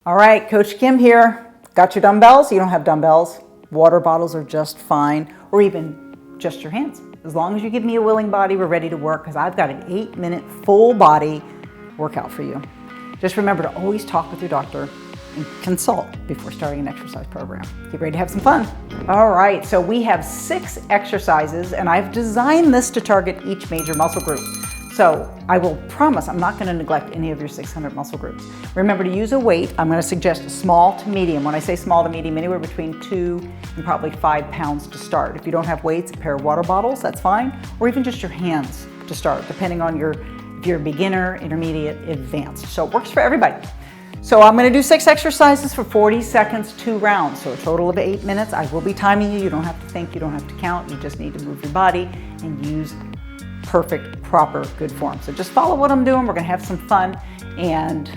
All right, Coach Kim here. Got your dumbbells? You don't have dumbbells. Water bottles are just fine, or even just your hands. As long as you give me a willing body, we're ready to work because I've got an 8-minute full body workout for you. Just remember to always talk with your doctor and consult before starting an exercise program. Get ready to have some fun. All right, so we have 6 exercises and I've designed this to target each major muscle group. So I will promise I'm not going to neglect any of your 600 muscle groups. Remember to use a weight. I'm going to suggest small to medium. When I say small to medium, anywhere between 2 and probably 5 pounds to start. If you don't have weights, a pair of water bottles, that's fine. Or even just your hands to start, depending on if you're a beginner, intermediate, advanced. So it works for everybody. So I'm going to do 6 exercises for 40 seconds, 2 rounds. So a total of 8 minutes. I will be timing you. You don't have to think, you don't have to count. You just need to move your body and use perfect, proper, good form. So just follow what I'm doing. We're going to have some fun and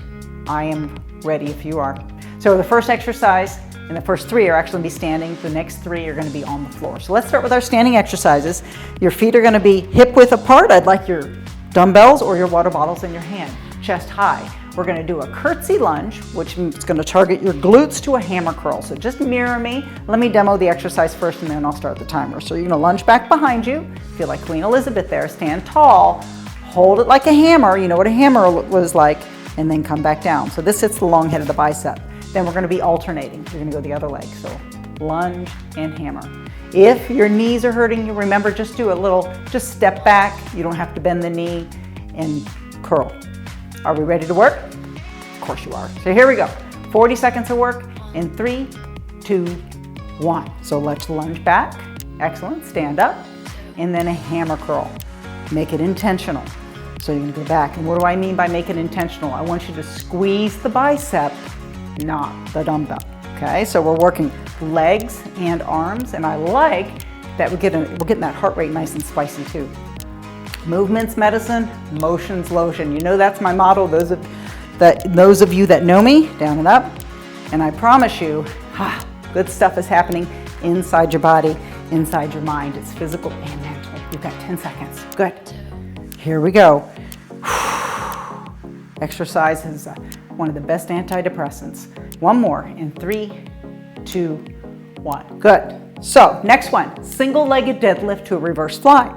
I am ready if you are. So the first exercise and the first 3 are actually going to be standing. The next 3 are going to be on the floor. So let's start with our standing exercises. Your feet are going to be hip width apart. I'd like your dumbbells or your water bottles in your hand, chest high. We're going to do a curtsy lunge, which is going to target your glutes to a hammer curl. So just mirror me. Let me demo the exercise first and then I'll start the timer. So you're going to lunge back behind you. Feel like Queen Elizabeth there. Stand tall. Hold it like a hammer. You know what a hammer was like. And then come back down. So this hits the long head of the bicep. Then we're going to be alternating. You're going to go the other leg. So lunge and hammer. If your knees are hurting you, remember just do a little, just step back. You don't have to bend the knee and curl. Are we ready to work? Of course you are. So here we go. 40 seconds of work in 3, 2, 1. So let's lunge back. Excellent. Stand up. And then a hammer curl. Make it intentional. So you're going to go back. And what do I mean by make it intentional? I want you to squeeze the bicep, not the dumbbell. Okay? So we're working legs and arms. And I like that we're getting that heart rate nice and spicy too. Movement's medicine, motion's lotion. You know that's my motto. Those of you that know me, down and up. And I promise you, good stuff is happening inside your body, inside your mind. It's physical and mental. You've got 10 seconds. Good. Here we go. Exercise is one of the best antidepressants. One more in 3, 2, 1. Good. So next one, single-legged deadlift to a reverse fly.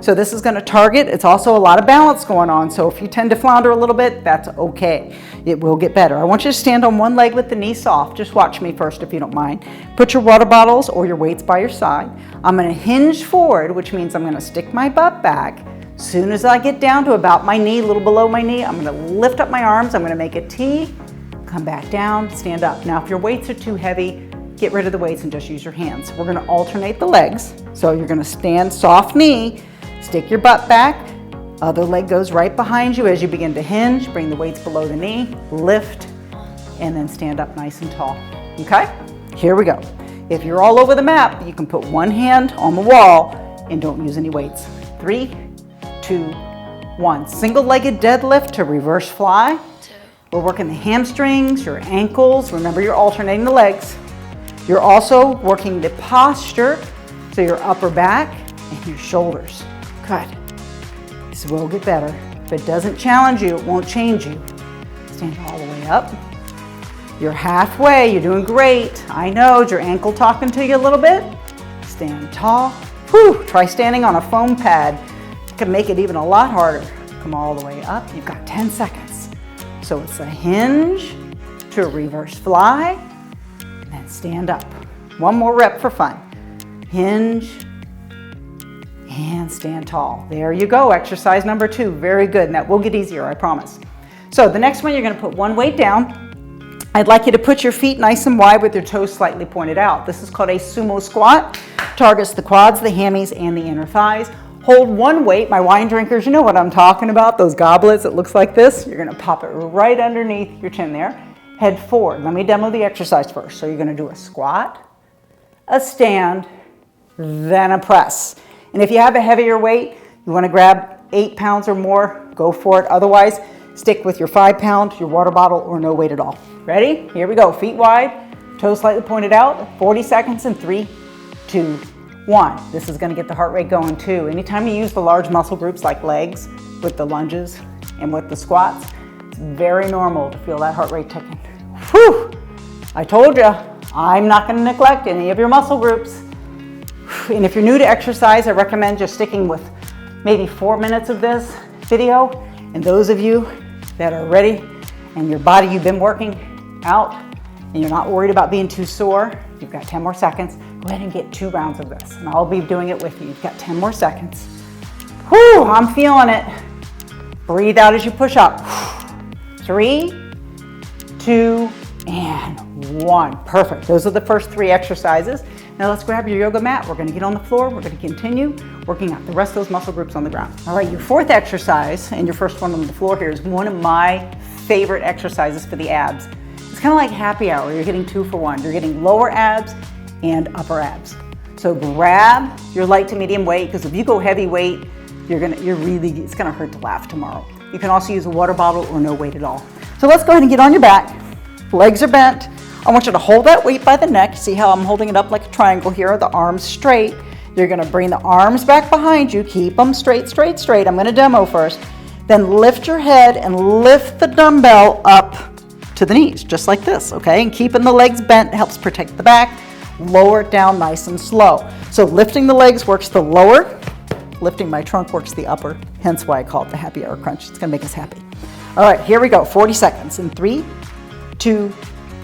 So this is going to target, it's also a lot of balance going on. So if you tend to flounder a little bit, that's okay. It will get better. I want you to stand on one leg with the knee soft. Just watch me first if you don't mind. Put your water bottles or your weights by your side. I'm going to hinge forward, which means I'm going to stick my butt back. As soon as I get down to about my knee, a little below my knee, I'm going to lift up my arms. I'm going to make a T, come back down, stand up. Now if your weights are too heavy, get rid of the weights and just use your hands. We're going to alternate the legs. So you're going to stand soft knee, stick your butt back, other leg goes right behind you as you begin to hinge, bring the weights below the knee, lift, and then stand up nice and tall. Okay? Here we go. If you're all over the map, you can put one hand on the wall and don't use any weights. 3, 2, 1. Single-legged deadlift to reverse fly. We're working the hamstrings, your ankles. Remember, you're alternating the legs. You're also working the posture, so your upper back and your shoulders. Good. This will get better. If it doesn't challenge you, it won't change you. Stand all the way up. You're halfway. You're doing great. I know. Is your ankle talking to you a little bit? Stand tall. Whew. Try standing on a foam pad. It can make it even a lot harder. Come all the way up. You've got 10 seconds. So it's a hinge to a reverse fly, and then stand up. One more rep for fun. Hinge, and stand tall. There you go. Exercise number 2. Very good. And that will get easier, I promise. So the next one, you're going to put one weight down. I'd like you to put your feet nice and wide with your toes slightly pointed out. This is called a sumo squat. Targets the quads, the hammies, and the inner thighs. Hold one weight. My wine drinkers, you know what I'm talking about. Those goblets, it looks like this. You're going to pop it right underneath your chin there. Head forward. Let me demo the exercise first. So you're going to do a squat, a stand, then a press. And if you have a heavier weight, you want to grab 8 pounds or more, go for it. Otherwise, stick with your 5 pound, your water bottle, or no weight at all. Ready? Here we go. Feet wide, toes slightly pointed out. 40 seconds in 3, 2, 1. This is going to get the heart rate going too. Anytime you use the large muscle groups like legs with the lunges and with the squats, it's very normal to feel that heart rate ticking. Whew. I told you, I'm not going to neglect any of your muscle groups. And if you're new to exercise, I recommend just sticking with maybe 4 minutes of this video. And those of you that are ready and your body, you've been working out and you're not worried about being too sore, you've got 10 more seconds. Go ahead and get 2 rounds of this and I'll be doing it with you. You've got 10 more seconds. Whew, I'm feeling it. Breathe out as you push up. 3, 2, and 1. Perfect. Those are the first 3 exercises. Now let's grab your yoga mat. We're going to get on the floor. We're going to continue working out the rest of those muscle groups on the ground. All right, your 4th exercise and your first one on the floor here is one of my favorite exercises for the abs. It's kind of like happy hour. You're getting 2 for 1. You're getting lower abs and upper abs. So grab your light to medium weight, because if you go heavy weight, it's gonna hurt to laugh tomorrow. You can also use a water bottle or no weight at all. So let's go ahead and get on your back. Legs are bent. I want you to hold that weight by the neck. See how I'm holding it up like a triangle here, the arms straight. You're gonna bring the arms back behind you. Keep them straight, straight, straight. I'm gonna demo first. Then lift your head and lift the dumbbell up to the knees, just like this, okay? And keeping the legs bent helps protect the back. Lower it down nice and slow. So lifting the legs works the lower, lifting my trunk works the upper, hence why I call it the happy hour crunch. It's gonna make us happy. All right, here we go, 40 seconds. In 3, 2,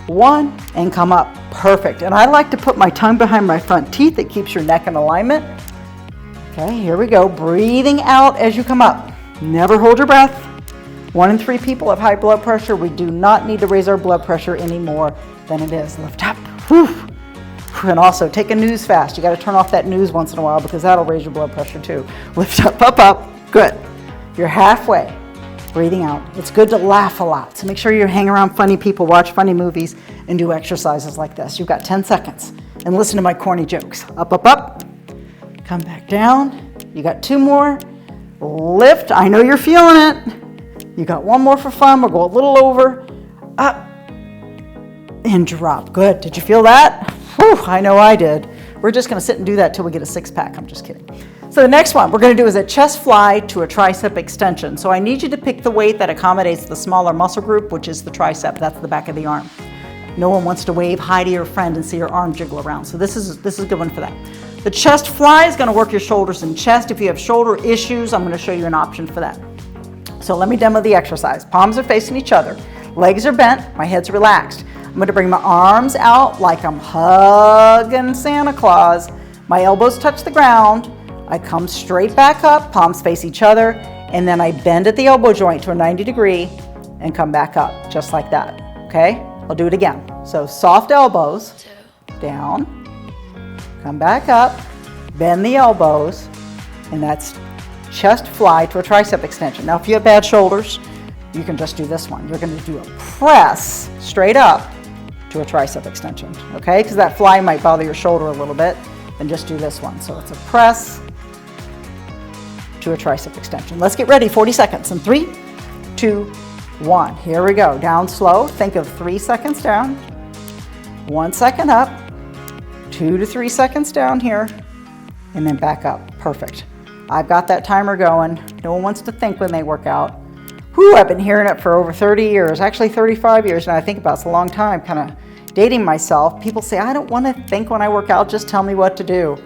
1, and come up. Perfect. And I like to put my tongue behind my front teeth. It keeps your neck in alignment. Okay, here we go. Breathing out as you come up. Never hold your breath. 1 in 3 people have high blood pressure. We do not need to raise our blood pressure any more than it is. Lift up. Whew. And also take a snooze fast. You got to turn off that snooze once in a while because that'll raise your blood pressure too. Lift up, up, up. Good. You're halfway. Breathing out. It's good to laugh a lot. So make sure you hang around funny people, watch funny movies, and do exercises like this. You've got 10 seconds. And listen to my corny jokes. Up, up, up. Come back down. You got 2 more. Lift. I know you're feeling it. You got 1 more for fun. We'll go a little over. Up. And drop. Good. Did you feel that? Whew, I know I did. We're just going to sit and do that till we get a 6-pack. I'm just kidding. So the next one we're going to do is a chest fly to a tricep extension. So I need you to pick the weight that accommodates the smaller muscle group, which is the tricep. That's the back of the arm. No one wants to wave hi to your friend and see your arm jiggle around. So this is a good one for that. The chest fly is going to work your shoulders and chest. If you have shoulder issues, I'm going to show you an option for that. So let me demo the exercise. Palms are facing each other. Legs are bent. My head's relaxed. I'm going to bring my arms out like I'm hugging Santa Claus. My elbows touch the ground. I come straight back up, palms face each other, and then I bend at the elbow joint to a 90 degree and come back up, just like that, okay? I'll do it again. So soft elbows, down, come back up, bend the elbows, and that's chest fly to a tricep extension. Now, if you have bad shoulders, you can just do this one. You're gonna do a press straight up to a tricep extension, okay? Because that fly might bother your shoulder a little bit, then just do this one. So it's a press to a tricep extension. Let's get ready, 40 seconds. In 3, 2, 1. Here we go. Down slow. Think of 3 seconds down, 1 second up, 2 to 3 seconds down here, and then back up. Perfect. I've got that timer going. No one wants to think when they work out. Whew, I've been hearing it for over 30 years, actually 35 years, and I think about it. It's a long time, kind of dating myself. People say, I don't want to think when I work out, just tell me what to do.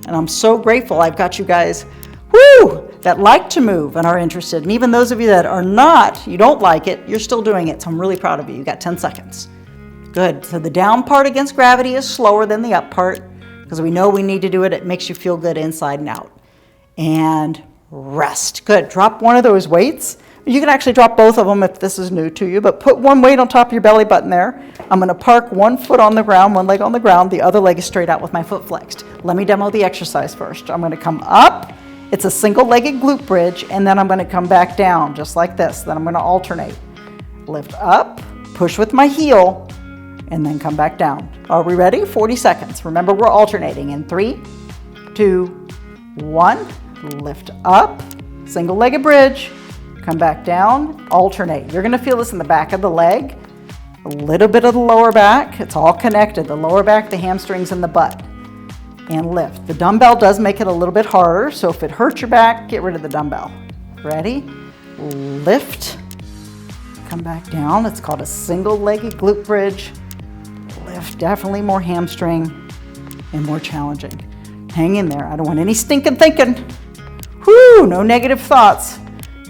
And I'm so grateful I've got you guys, that like to move and are interested. And even those of you that are not, you don't like it, you're still doing it. So I'm really proud of you. You got 10 seconds. Good. So the down part against gravity is slower than the up part because we know we need to do it. It makes you feel good inside and out. And rest. Good. Drop one of those weights. You can actually drop both of them if this is new to you, but put one weight on top of your belly button there. I'm going to park one foot on the ground, one leg on the ground, the other leg is straight out with my foot flexed. Let me demo the exercise first. I'm going to come up. It's a single-legged glute bridge, and then I'm going to come back down just like this. Then I'm going to alternate. Lift up, push with my heel, and then come back down. Are we ready? 40 seconds. Remember, we're alternating in 3, 2, 1. Lift up, single-legged bridge, come back down, alternate. You're going to feel this in the back of the leg, a little bit of the lower back. It's all connected, the lower back, the hamstrings, and the butt. And lift. The dumbbell does make it a little bit harder, so if it hurts your back, get rid of the dumbbell. Ready? Lift, come back down. It's called a single-legged glute bridge. Lift, definitely more hamstring and more challenging. Hang in there. I don't want any stinking thinking. Whoo, no negative thoughts.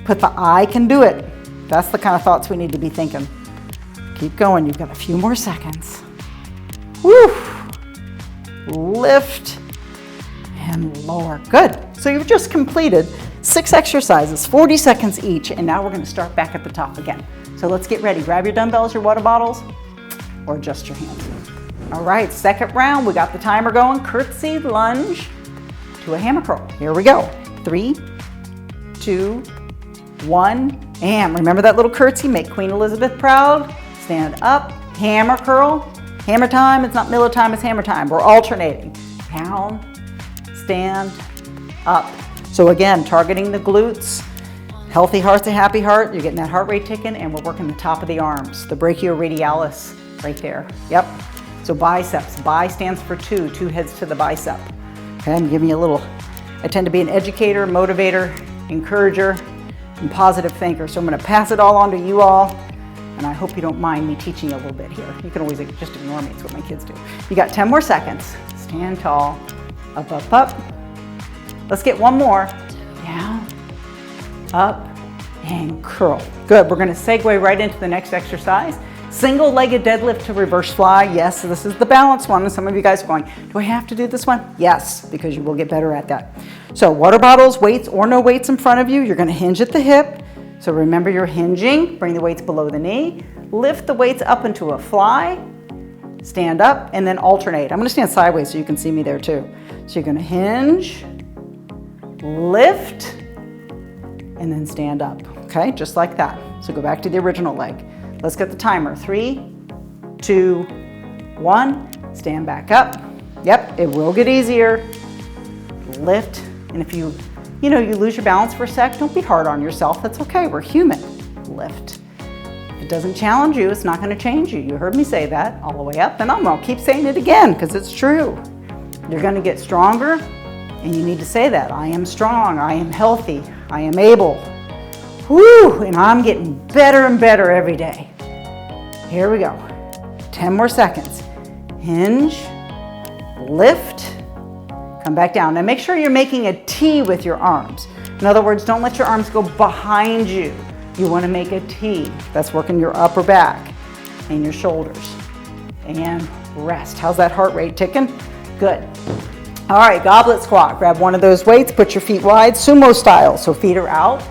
Put the I can do it. That's the kind of thoughts we need to be thinking. Keep going. You've got a few more seconds. Woo. Lift and lower. Good. So you've just completed 6 exercises, 40 seconds each, and now we're going to start back at the top again. So let's get ready. Grab your dumbbells, your water bottles, or just your hands. All right, second round. We got the timer going. Curtsy, lunge to a hammer curl. Here we go. 3, 2, 1, and remember that little curtsy. Make Queen Elizabeth proud. Stand up, hammer curl. Hammer time. It's not Miller time, it's hammer time. We're alternating. Down, stand, up. So again, targeting the glutes. Healthy heart's a happy heart. You're getting that heart rate ticking, and we're working the top of the arms, the brachioradialis right there. Yep. So biceps. Bi stands for 2 heads to the bicep. Okay, and give me a little, I tend to be an educator, motivator, encourager, and positive thinker. So I'm going to pass it all on to you all, and I hope you don't mind me teaching a little bit here. You can always just ignore me. It's what my kids do. You got 10 more seconds. Stand tall. Up, up, up. Let's get one more. Down, up, and curl. Good. We're going to segue right into the next exercise. Single-legged deadlift to reverse fly. Yes, this is the balance one. And some of you guys are going, do I have to do this one? Yes, because you will get better at that. So water bottles, weights, or no weights in front of you. You're going to hinge at the hip. So remember you're hinging. Bring the weights below the knee. Lift the weights up into a fly. Stand up and then alternate. I'm going to stand sideways so you can see me there too. So you're going to hinge, lift, and then stand up. Okay, just like that. So go back to the original leg. Let's get the timer. 3, 2, 1. Stand back up. Yep, it will get easier. Lift, and if you lose your balance for a sec, don't be hard on yourself. That's okay. We're human. Lift. If it doesn't challenge you, it's not going to change you. You heard me say that all the way up, and I'm going to keep saying it again because it's true. You're going to get stronger, and you need to say that. I am strong. I am healthy. I am able. Woo! And I'm getting better and better every day. Here we go. 10 more seconds. Hinge, lift, come back down. Now make sure you're making a T with your arms. In other words, don't let your arms go behind you. You want to make a T. That's working your upper back and your shoulders. And rest. How's that heart rate ticking? Good. All right, goblet squat. Grab one of those weights, put your feet wide, sumo style. So feet are out.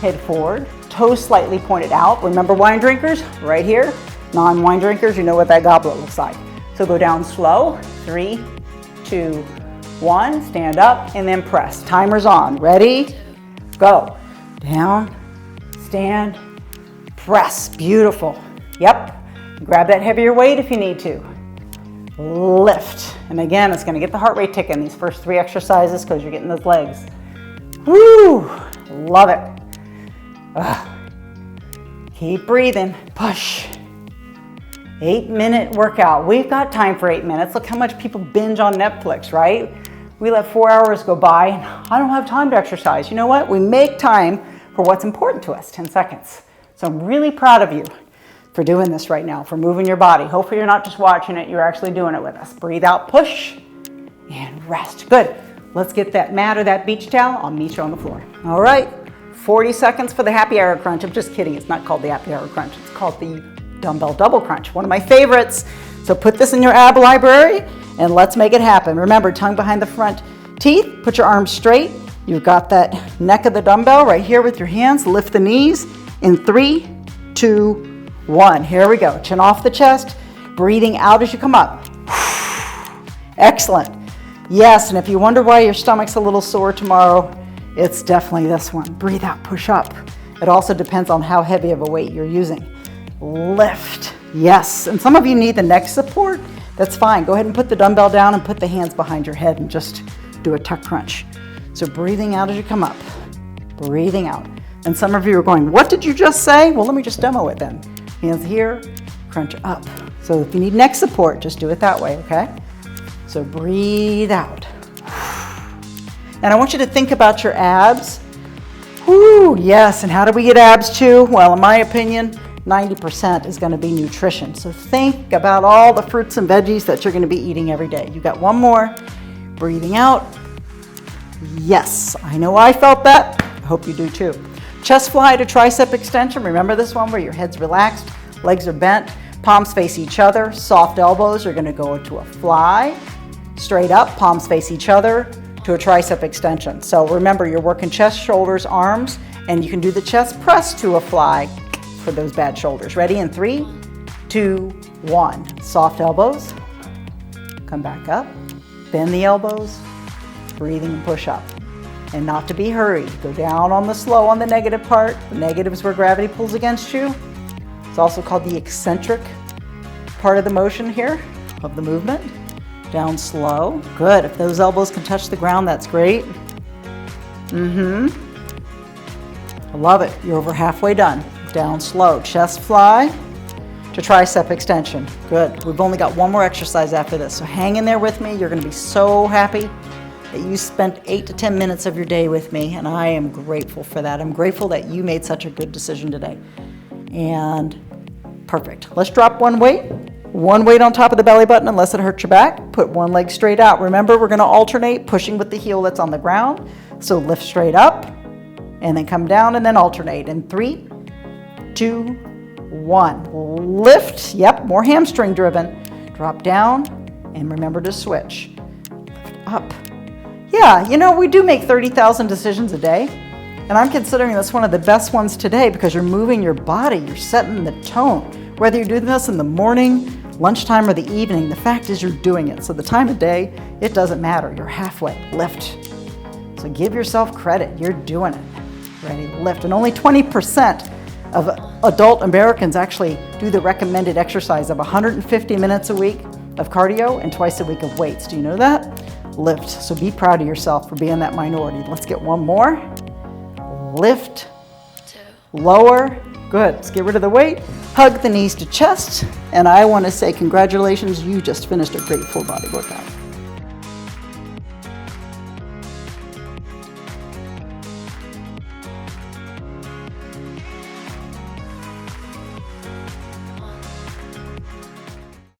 Head forward, toes slightly pointed out. Remember wine drinkers? Right here. Non-wine drinkers, you know what that goblet looks like. So go down slow. 3, 2, 1. Stand up and then press. Timer's on. Ready? Go. Down, stand, press. Beautiful. Yep. Grab that heavier weight if you need to. Lift. And again, it's going to get the heart rate ticking these first 3 exercises because you're getting those legs. Woo! Love it. Keep breathing. Push. 8-minute workout. We've got time for 8 minutes. Look how much people binge on Netflix, right? We let 4 hours go by and I don't have time to exercise. You know what? We make time for what's important to us. 10 seconds. So I'm really proud of you for doing this right now, for moving your body. Hopefully you're not just watching it, you're actually doing it with us. Breathe out, push, and rest. Good. Let's get that mat or that beach towel. I'll meet you on the floor. All right. 40 seconds for the happy hour crunch. I'm just kidding. It's not called the happy hour crunch. It's called the dumbbell double crunch. One of my favorites. So put this in your ab library and let's make it happen. Remember, tongue behind the front teeth. Put your arms straight. You've got that neck of the dumbbell right here with your hands. Lift the knees in 3, 2, 1. Here we go. Chin off the chest. Breathing out as you come up. Excellent. Yes, and if you wonder why your stomach's a little sore tomorrow, it's definitely this one. Breathe out, push up. It also depends on how heavy of a weight you're using. Lift. Yes, and some of you need the neck support. That's fine. Go ahead and put the dumbbell down and put the hands behind your head and just do a tuck crunch. So breathing out as you come up. Breathing out. And some of you are going, what did you just say? Well, let me just demo it then. Hands here, crunch up. So if you need neck support, just do it that way, okay? So breathe out. And I want you to think about your abs. Whoo, yes, and how do we get abs too? Well, in my opinion, 90% is gonna be nutrition. So think about all the fruits and veggies that you're gonna be eating every day. You got one more, breathing out. Yes, I know I felt that. I hope you do too. Chest fly to tricep extension. Remember this one where your head's relaxed, legs are bent, palms face each other, soft elbows. You're gonna go into a fly, straight up, palms face each other to a tricep extension. So remember, you're working chest, shoulders, arms, and you can do the chest press to a fly for those bad shoulders. Ready in 3, 2, 1. Soft elbows, come back up, bend the elbows, breathing and push up. And not to be hurried. Go down on the slow on the negative part. The negative is where gravity pulls against you. It's also called the eccentric part of the motion here, of the movement. Down slow. Good. If those elbows can touch the ground, that's great. I love it. You're over halfway done. Down slow. Chest fly to tricep extension. Good. We've only got one more exercise after this, so hang in there with me. You're going to be so happy that you spent 8 to 10 minutes of your day with me, and I am grateful for that. I'm grateful that you made such a good decision today. And perfect. Let's drop one weight on top of the belly button unless it hurts your back. Put one leg straight out. Remember, we're gonna alternate pushing with the heel that's on the ground. So lift straight up and then come down and then alternate. In 3, 2, 1. Lift, yep, more hamstring driven. Drop down and remember to switch. Lift up. Yeah, you know, we do make 30,000 decisions a day, and I'm considering this one of the best ones today because you're moving your body, you're setting the tone. Whether you're doing this in the morning, lunchtime, or the evening, the fact is you're doing it. So the time of day, it doesn't matter. You're halfway. Lift. So give yourself credit. You're doing it. Ready, lift. And only 20% of adult Americans actually do the recommended exercise of 150 minutes a week of cardio and twice a week of weights. Do you know that? Lift. So be proud of yourself for being that minority. Let's get one more. Lift. 2. Lower. Good. Let's get rid of the weight. Hug the knees to chest. And I want to say congratulations. You just finished a great full body workout.